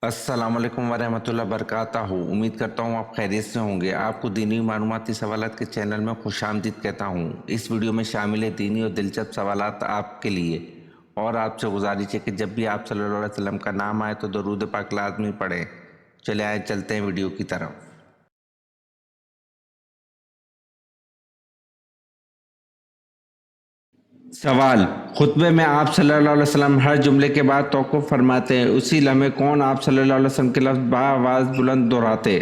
السلام علیکم ورحمۃ اللہ وبرکاتہ. امید کرتا ہوں آپ خیریت سے ہوں گے. آپ کو دینی معلوماتی سوالات کے چینل میں خوش آمدید کہتا ہوں. اس ویڈیو میں شامل ہے دینی اور دلچسپ سوالات آپ کے لیے، اور آپ سے گزارش ہے کہ جب بھی آپ صلی اللہ علیہ وسلم کا نام آئے تو درود پاک لازمی پڑھیں. چلے آئے چلتے ہیں ویڈیو کی طرف. سوال: خطبے میں آپ صلی اللہ علیہ وسلم ہر جملے کے بعد توقف فرماتے ہیں، اسی لمحے کون آپ صلی اللہ علیہ وسلم کے لفظ بآواز بلند دہراتے؟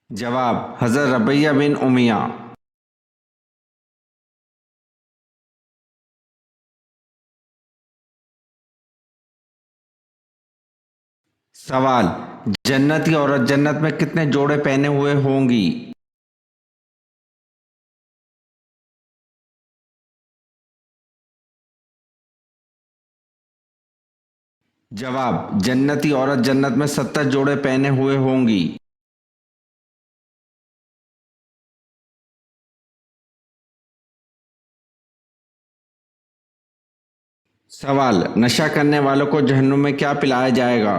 جواب: حضرت ربیہ بن امیہ. سوال: جنتی عورت جنت میں کتنے جوڑے پہنے ہوئے ہوں گی؟ جواب: جنتی عورت جنت میں 70 جوڑے پہنے ہوئے ہوں گی. سوال: نشہ کرنے والوں کو جہنم میں کیا پلایا جائے گا؟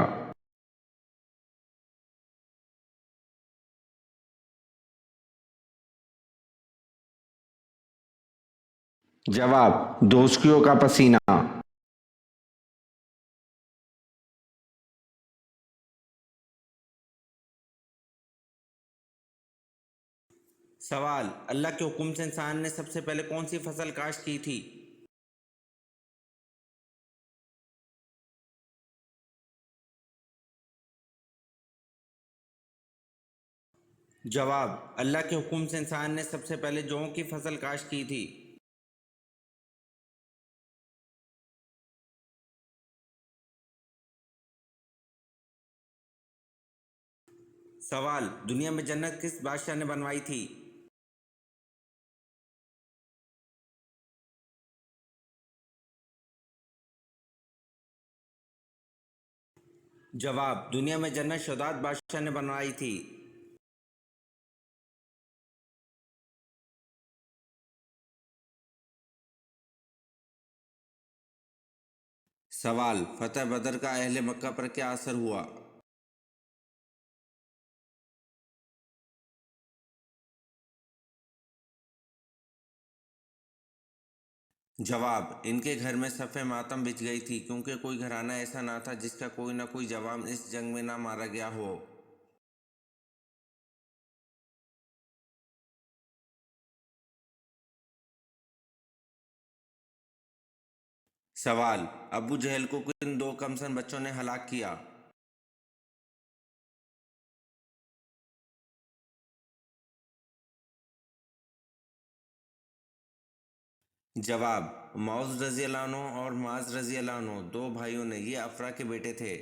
جواب: دوزخیوں کا پسینہ. سوال: اللہ کے حکم سے انسان نے سب سے پہلے کون سی فصل کاشت کی تھی؟ جواب: اللہ کے حکم سے انسان نے سب سے پہلے جوں کی فصل کاشت کی تھی. سوال: دنیا میں جنت کس بادشاہ نے بنوائی تھی؟ جواب: دنیا میں جنت شداد بادشاہ نے بنوائی تھی. سوال: فتح بدر کا اہل مکہ پر کیا اثر ہوا؟ جواب: ان کے گھر میں صف ماتم بچھ گئی تھی، کیونکہ کوئی گھرانہ ایسا نہ تھا جس کا کوئی نہ کوئی جوان اس جنگ میں نہ مارا گیا ہو. سوال: ابو جہل کو کن دو کمسن بچوں نے ہلاک کیا؟ جواب: معوذ رضی اللہ عنہ اور معاذ رضی اللہ عنہ دو بھائیوں نے، یہ افرا کے بیٹے تھے.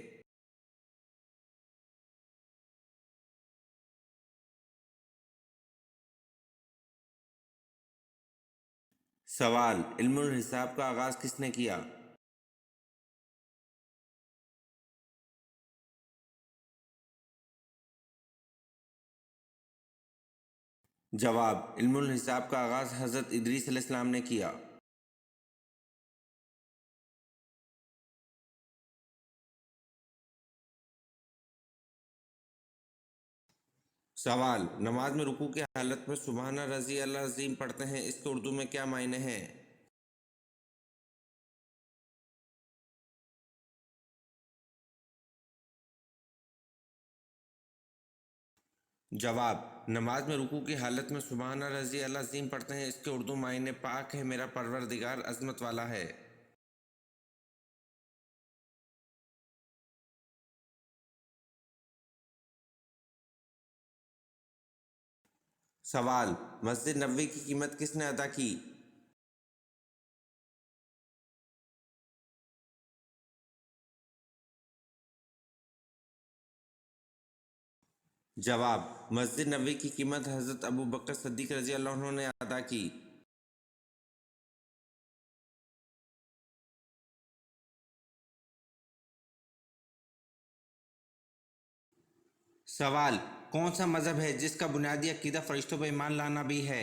سوال: علم الحساب کا آغاز کس نے کیا؟ جواب: علم الحساب کا آغاز حضرت ادریس علیہ السلام نے کیا. سوال: نماز میں رکوع کی حالت میں سبحان رضی اللہ عظیم پڑھتے ہیں، اس کے اردو میں کیا معنی ہیں؟ جواب: نماز میں رکوع کی حالت میں سبحان رضی اللہ عظیم پڑھتے ہیں، اس کے اردو معنی پاک ہے میرا پروردگار، عظمت والا ہے. سوال: مسجد نبوی کی قیمت کس نے ادا کی؟ جواب: مسجد نبوی کی قیمت حضرت ابو بکر صدیق رضی اللہ عنہ نے ادا کی. سوال: کون سا مذہب ہے جس کا بنیادی عقیدہ فرشتوں پر ایمان لانا بھی ہے؟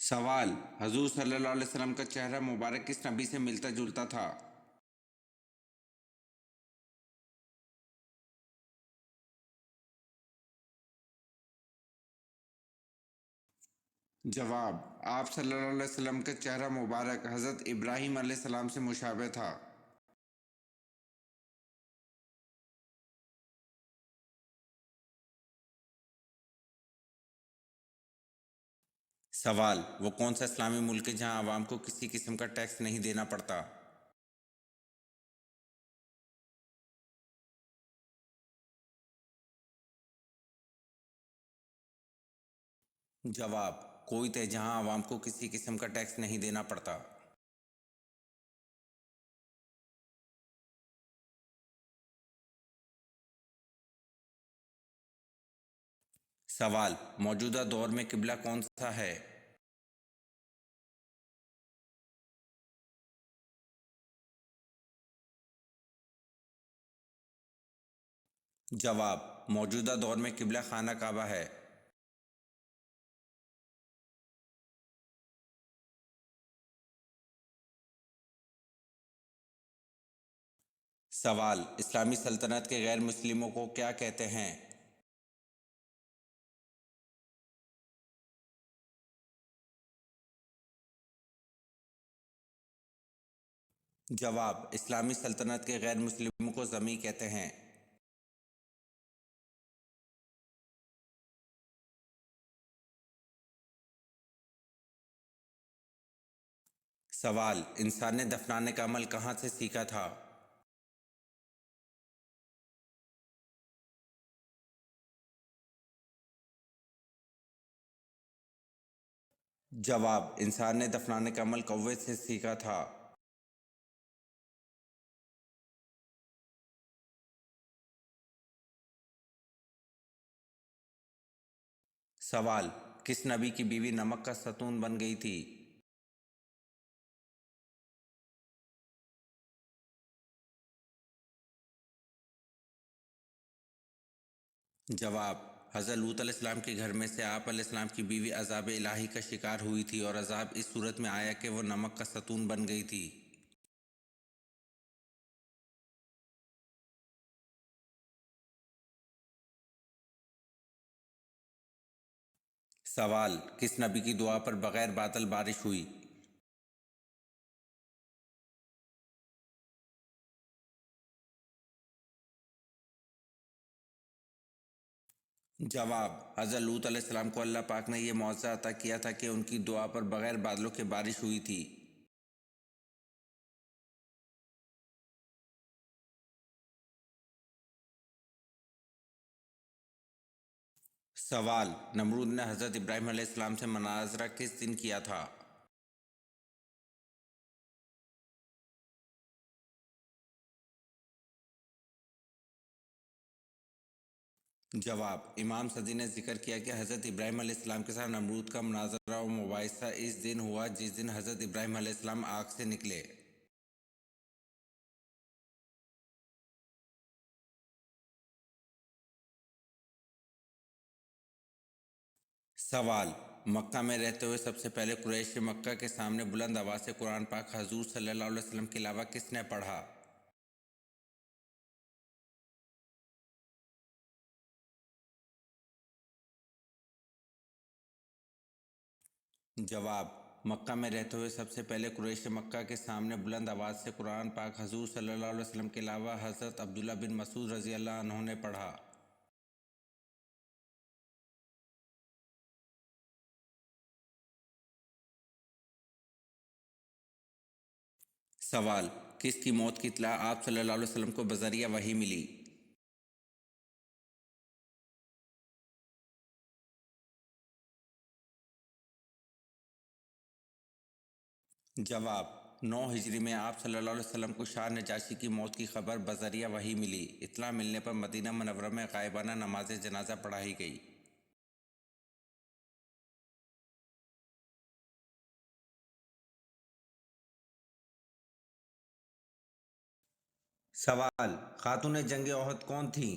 سوال: حضور صلی اللہ علیہ وسلم کا چہرہ مبارک کس نبی سے ملتا جلتا تھا؟ جواب: آپ صلی اللہ علیہ وسلم کا چہرہ مبارک حضرت ابراہیم علیہ السلام سے مشابہ تھا۔ سوال: وہ کون سا اسلامی ملک ہے جہاں عوام کو کسی قسم کا ٹیکس نہیں دینا پڑتا؟ جواب: کویت ہے جہاں عوام کو کسی قسم کا ٹیکس نہیں دینا پڑتا۔ سوال: موجودہ دور میں قبلہ کون سا ہے؟ جواب: موجودہ دور میں قبلہ خانہ کعبہ ہے۔ سوال: اسلامی سلطنت کے غیر مسلموں کو کیا کہتے ہیں؟ جواب: اسلامی سلطنت کے غیر مسلموں کو ذمی کہتے ہیں۔ سوال: انسان نے دفنانے کا عمل کہاں سے سیکھا تھا؟ جواب: انسان نے دفنانے کا عمل کوے سے سیکھا تھا۔ سوال: کس نبی کی بیوی نمک کا ستون بن گئی تھی؟ جواب: حضرت لوط علیہ السلام کے گھر میں سے آپ علیہ السلام کی بیوی عذاب الہی کا شکار ہوئی تھی، اور عذاب اس صورت میں آیا کہ وہ نمک کا ستون بن گئی تھی۔ سوال: کس نبی کی دعا پر بغیر بادل بارش ہوئی؟ جواب: حضرت لوط علیہ السلام کو اللہ پاک نے یہ معجزہ عطا کیا تھا کہ ان کی دعا پر بغیر بادلوں کے بارش ہوئی تھی۔ سوال: نمرود نے حضرت ابراہیم علیہ السلام سے مناظرہ کس دن کیا تھا؟ جواب: امام صدی نے ذکر کیا کہ حضرت ابراہیم علیہ السلام کے ساتھ نمرود کا مناظرہ و مباحثہ اس دن ہوا جس دن حضرت ابراہیم علیہ السلام آگ سے نکلے۔ سوال: مکہ میں رہتے ہوئے سب سے پہلے قریش مکہ کے سامنے بلند آواز سے قرآن پاک حضور صلی اللہ علیہ وسلم کے علاوہ کس نے پڑھا؟ جواب: مکہ میں رہتے ہوئے سب سے پہلے قریش مکہ کے سامنے بلند آواز سے قرآن پاک حضور صلی اللہ علیہ وسلم کے علاوہ حضرت عبداللہ بن مسعود رضی اللہ عنہ نے پڑھا۔ سوال: کس کی موت کی اطلاع آپ صلی اللہ علیہ وسلم کو بذریعہ وحی ملی؟ جواب: 9 ہجری میں آپ صلی اللہ علیہ وسلم کو شاہ نجاشی کی موت کی خبر بذریعہ وحی ملی۔ اطلاع ملنے پر مدینہ منورہ میں غائبانہ نماز جنازہ پڑھائی گئی۔ سوال: خاتون جنگ احد کون تھیں؟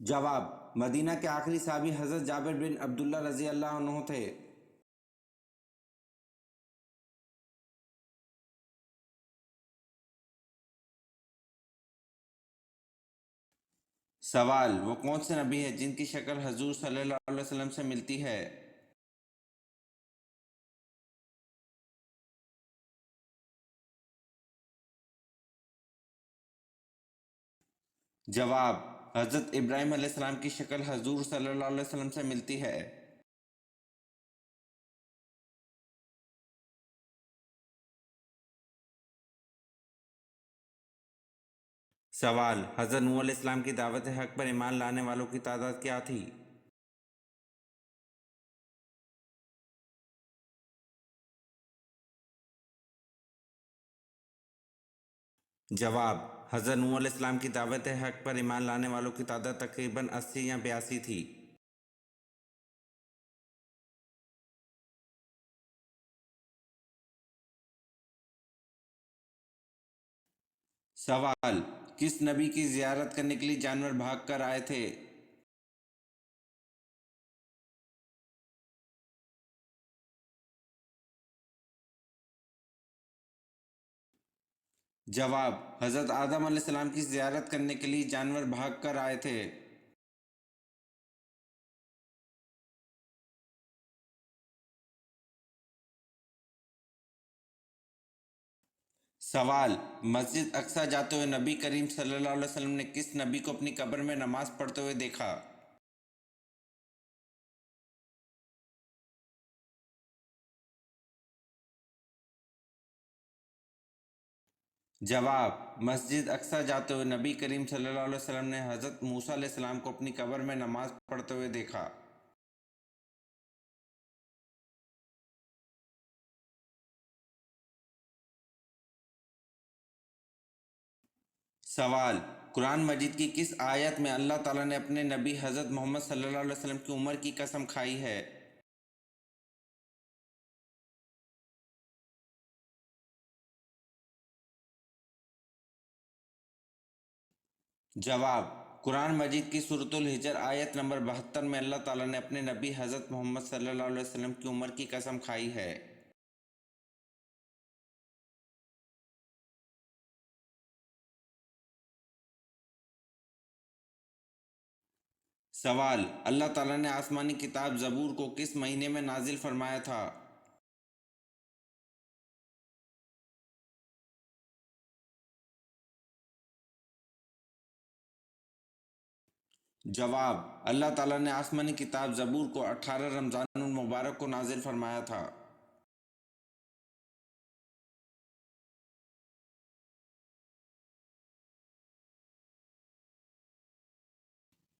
جواب: مدینہ کے آخری صحابی حضرت جابر بن عبداللہ رضی اللہ عنہ تھے۔ سوال: وہ کون سے نبی ہیں جن کی شکل حضور صلی اللہ علیہ وسلم سے ملتی ہے؟ جواب: حضرت ابراہیم علیہ السلام کی شکل حضور صلی اللہ علیہ وسلم سے ملتی ہے۔ سوال: حضرت نوح علیہ السلام کی دعوت حق پر ایمان لانے والوں کی تعداد کیا تھی؟ جواب: حضرت نوح علیہ السلام کی دعوت حق پر ایمان لانے والوں کی تعداد تقریباً 80 یا 82 تھی۔ سوال: کس نبی کی زیارت کرنے کے لیے جانور بھاگ کر آئے تھے؟ جواب: حضرت آدم علیہ السلام کی زیارت کرنے کے لیے جانور بھاگ کر آئے تھے۔ سوال: مسجد اقصی جاتے ہوئے نبی کریم صلی اللہ علیہ وسلم نے کس نبی کو اپنی قبر میں نماز پڑھتے ہوئے دیکھا؟ جواب: مسجد اقصی جاتے ہوئے نبی کریم صلی اللہ علیہ وسلم نے حضرت موسیٰ علیہ السلام کو اپنی قبر میں نماز پڑھتے ہوئے دیکھا۔ سوال: قرآن مجید کی کس آیت میں اللہ تعالیٰ نے اپنے نبی حضرت محمد صلی اللہ علیہ وسلم کی عمر کی قسم کھائی ہے؟ جواب: قرآن مجید کی سورۃ الحجر آیت نمبر 72 میں اللہ تعالیٰ نے اپنے نبی حضرت محمد صلی اللہ علیہ وسلم کی عمر کی قسم کھائی ہے۔ سوال: اللہ تعالیٰ نے آسمانی کتاب زبور کو کس مہینے میں نازل فرمایا تھا؟ جواب: اللہ تعالیٰ نے آسمانی کتاب زبور کو 18 رمضان المبارک کو نازل فرمایا تھا۔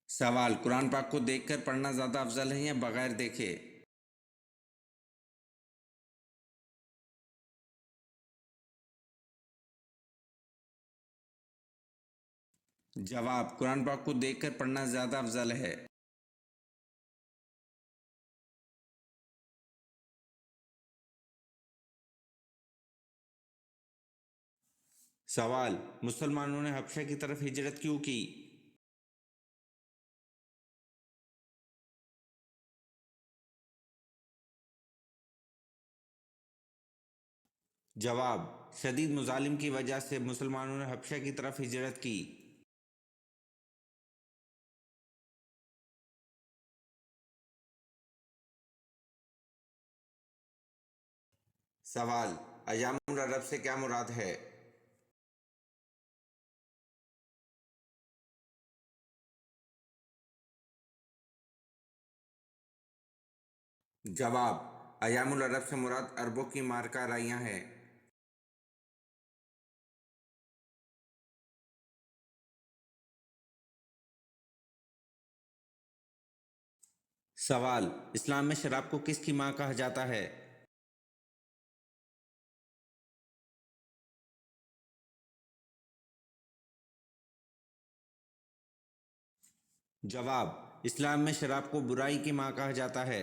سوال: قرآن پاک کو دیکھ کر پڑھنا زیادہ افضل ہے یا بغیر دیکھے؟ جواب: قرآن پاک کو دیکھ کر پڑھنا زیادہ افضل ہے۔ سوال: مسلمانوں نے حبشہ کی طرف ہجرت کیوں کی؟ جواب: شدید مظالم کی وجہ سے مسلمانوں نے حبشہ کی طرف ہجرت کی۔ سوال: ایام العرب سے کیا مراد ہے؟ جواب: ایام العرب سے مراد عربوں کی مارکہ آرائیاں ہیں۔ سوال: اسلام میں شراب کو کس کی ماں کہا جاتا ہے؟ جواب: اسلام میں شراب کو برائی کی ماں کہا جاتا ہے۔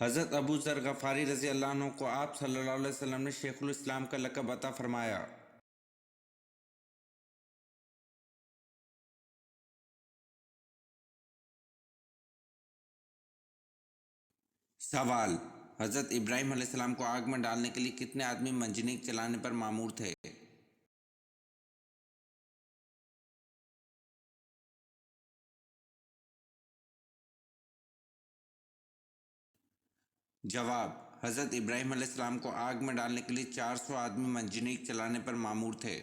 حضرت ابو ذر غفاری رضی اللہ عنہ کو آپ صلی اللہ علیہ وسلم نے شیخ الاسلام کا لقب عطا فرمایا۔ سوال: حضرت ابراہیم علیہ السلام کو آگ میں ڈالنے کے لیے کتنے آدمی منجنیق چلانے پر مامور تھے؟ جواب: حضرت ابراہیم علیہ السلام کو آگ میں ڈالنے کے لیے 400 آدمی منجنیق چلانے پر مامور تھے۔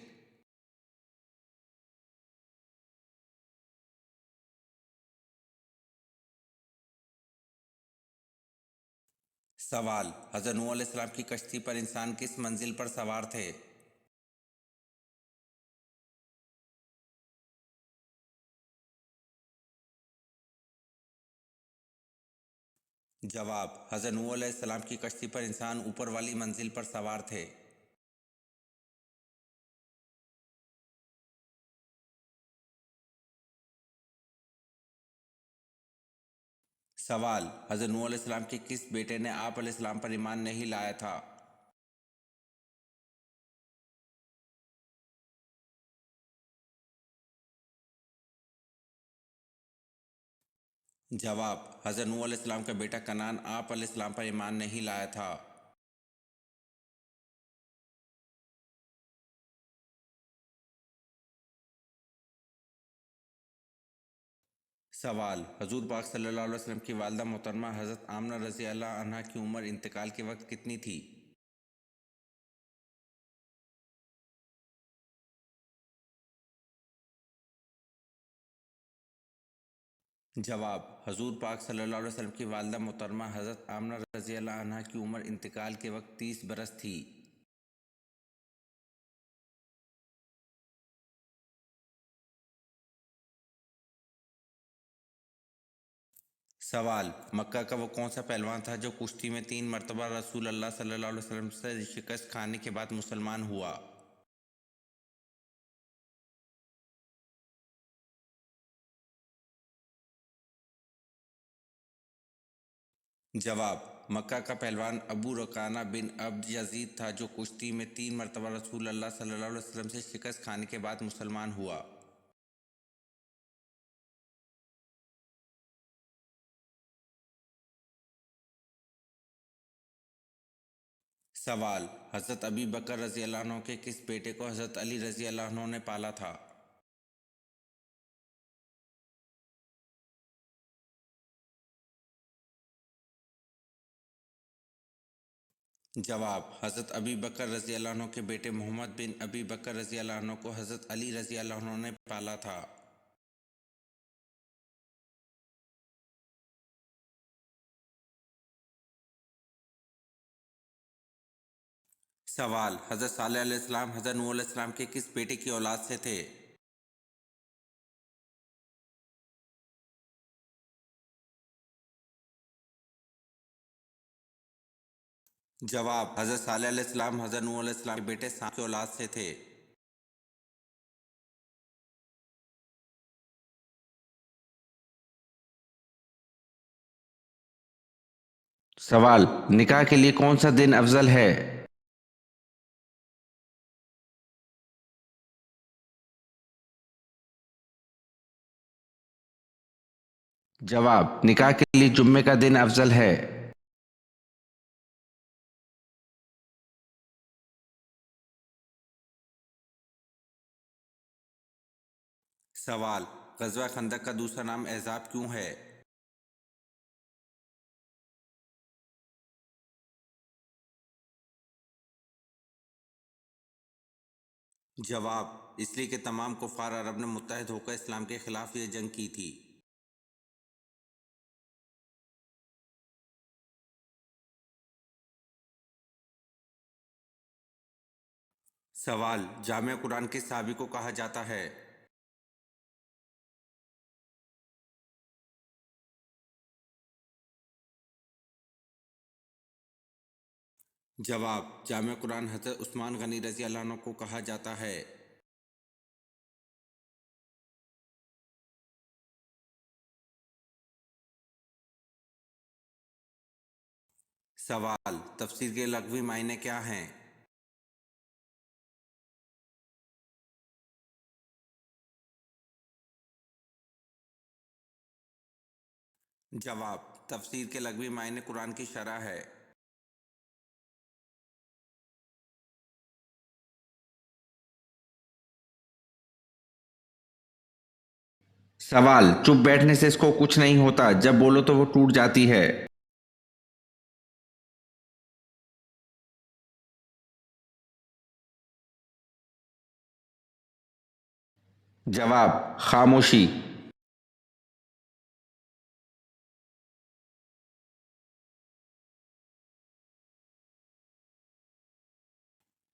سوال: حضرت نوح علیہ السلام کی کشتی پر انسان کس منزل پر سوار تھے؟ جواب: حضرت نوح علیہ السلام کی کشتی پر انسان اوپر والی منزل پر سوار تھے۔ سوال: حضرت نوح علیہ السلام کے کس بیٹے نے آپ علیہ السلام پر ایمان نہیں لایا تھا؟ جواب: حضرت نوح علیہ السلام کا بیٹا کنعان آپ علیہ السلام پر ایمان نہیں لایا تھا۔ سوال: حضور پاک صلی اللہ علیہ وسلم کی والدہ محترمہ حضرت آمنہ رضی اللہ عنہا کی عمر انتقال کے وقت کتنی تھی؟ جواب: حضور پاک صلی اللہ علیہ وسلم کی والدہ محترمہ حضرت آمنہ رضی اللہ عنہا کی عمر انتقال کے وقت 30 برس تھی۔ سوال: مکہ کا وہ کون سا پہلوان تھا جو کشتی میں 3 مرتبہ رسول اللہ صلی اللہ علیہ وسلم سے شکست کھانے کے بعد مسلمان ہوا؟ جواب: مکہ کا پہلوان ابو رکانہ بن عبد یزید تھا جو کشتی میں 3 مرتبہ رسول اللہ صلی اللہ علیہ وسلم سے شکست کھانے کے بعد مسلمان ہوا۔ سوال: حضرت ابی بکر رضی اللہ عنہ کے کس بیٹے کو حضرت علی رضی اللہ عنہ نے پالا تھا؟ جواب: حضرت ابی بکر رضی اللہ عنہ کے بیٹے محمد بن ابی بکر رضی اللہ عنہ کو حضرت علی رضی اللہ عنہ نے پالا تھا۔ سوال: حضرت صالح علیہ السلام حضرت نوح علیہ السلام کے کس بیٹے کی اولاد سے تھے؟ جواب: حضرت صالح علیہ السلام حضرت نوح علیہ السلام کے بیٹے سام کی اولاد سے تھے۔ سوال: نکاح کے لیے کون سا دن افضل ہے؟ جواب: نکاح کے لیے جمعے کا دن افضل ہے۔ سوال: غزوہ خندق کا دوسرا نام احزاب کیوں ہے؟ جواب: اس لیے کہ تمام کفار عرب نے متحد ہو کر اسلام کے خلاف یہ جنگ کی تھی۔ سوال: جامع قرآن کس صحابی کو کہا جاتا ہے؟ جواب: جامع قرآن حضرت عثمان غنی رضی اللہ عنہ کو کہا جاتا ہے۔ سوال: تفسیر کے لغوی معنی کیا ہیں؟ جواب: تفسیر کے لغوی معنی قرآن کی شرح ہے۔ سوال: چپ بیٹھنے سے اس کو کچھ نہیں ہوتا، جب بولو تو وہ ٹوٹ جاتی ہے۔ جواب: خاموشی۔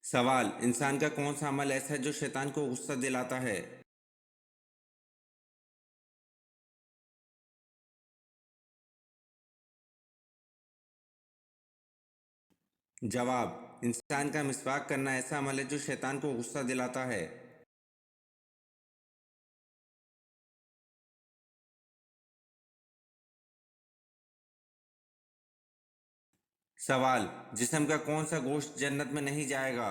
سوال: انسان کا کون سا عمل ایسا ہے جو شیطان کو غصہ دلاتا ہے؟ جواب: انسان کا مسواک کرنا ایسا عمل ہے جو شیطان کو غصہ دلاتا ہے۔ سوال: جسم کا کون سا گوشت جنت میں نہیں جائے گا؟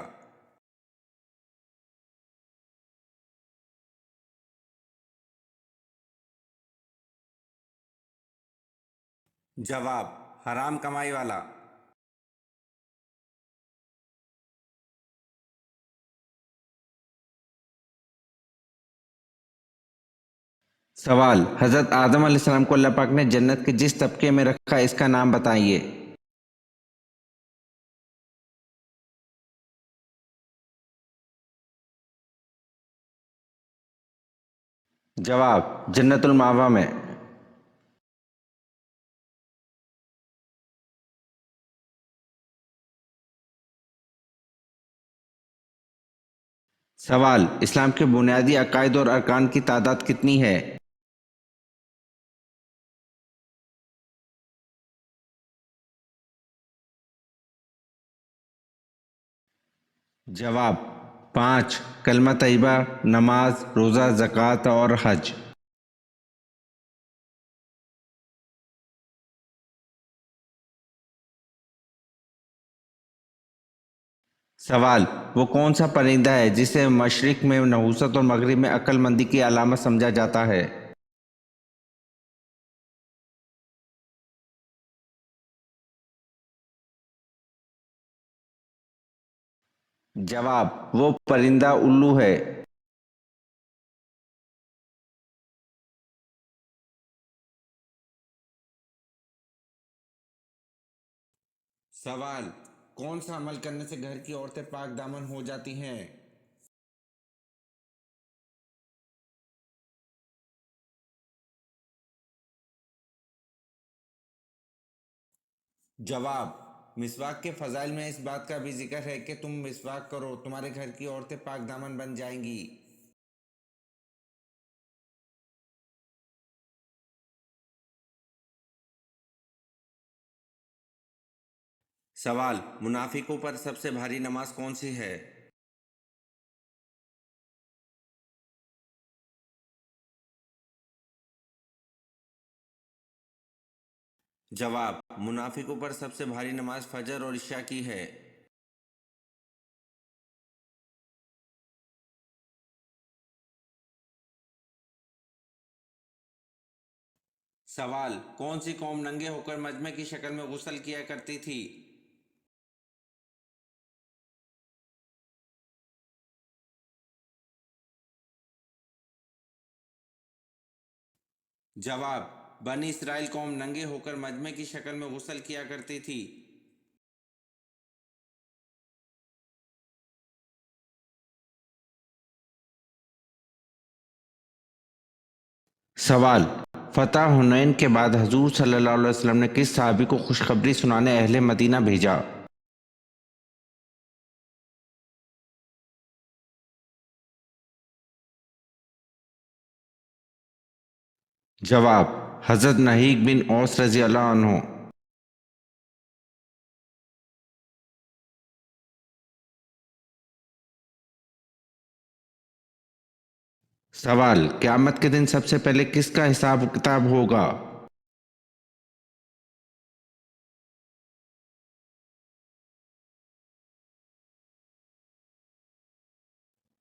جواب: حرام کمائی والا۔ سوال: حضرت آدم علیہ السلام کو اللہ پاک نے جنت کے جس طبقے میں رکھا اس کا نام بتائیے۔ جواب: جنت المأوہ میں۔ سوال: اسلام کے بنیادی عقائد اور ارکان کی تعداد کتنی ہے؟ جواب: 5: کلمہ طیبہ، نماز، روزہ، زکوٰۃ اور حج۔ سوال: وہ کون سا پرندہ ہے جسے مشرق میں نحوست اور مغرب میں عقل مندی کی علامت سمجھا جاتا ہے؟ جواب: وہ پرندہ الو ہے۔ سوال: کون سا عمل کرنے سے گھر کی عورتیں پاک دامن ہو جاتی ہیں؟ جواب: مسواک کے فضائل میں اس بات کا بھی ذکر ہے کہ تم مسواک کرو، تمہارے گھر کی عورتیں پاک دامن بن جائیں گی۔ سوال: منافقوں پر سب سے بھاری نماز کون سی ہے؟ جواب: منافقوں پر سب سے بھاری نماز فجر اور عشاء کی ہے۔ سوال: کون سی قوم ننگے ہو کر مجمع کی شکل میں غسل کیا کرتی تھی؟ جواب: بنی اسرائیل قوم ننگے ہو کر مجمع کی شکل میں غسل کیا کرتی تھی۔ سوال: فتح حنین کے بعد حضور صلی اللہ علیہ وسلم نے کس صحابی کو خوشخبری سنانے اہل مدینہ بھیجا؟ جواب: حضرت نہیک بن اوس رضی اللہ عنہ۔ سوال: قیامت کے دن سب سے پہلے کس کا حساب کتاب ہوگا؟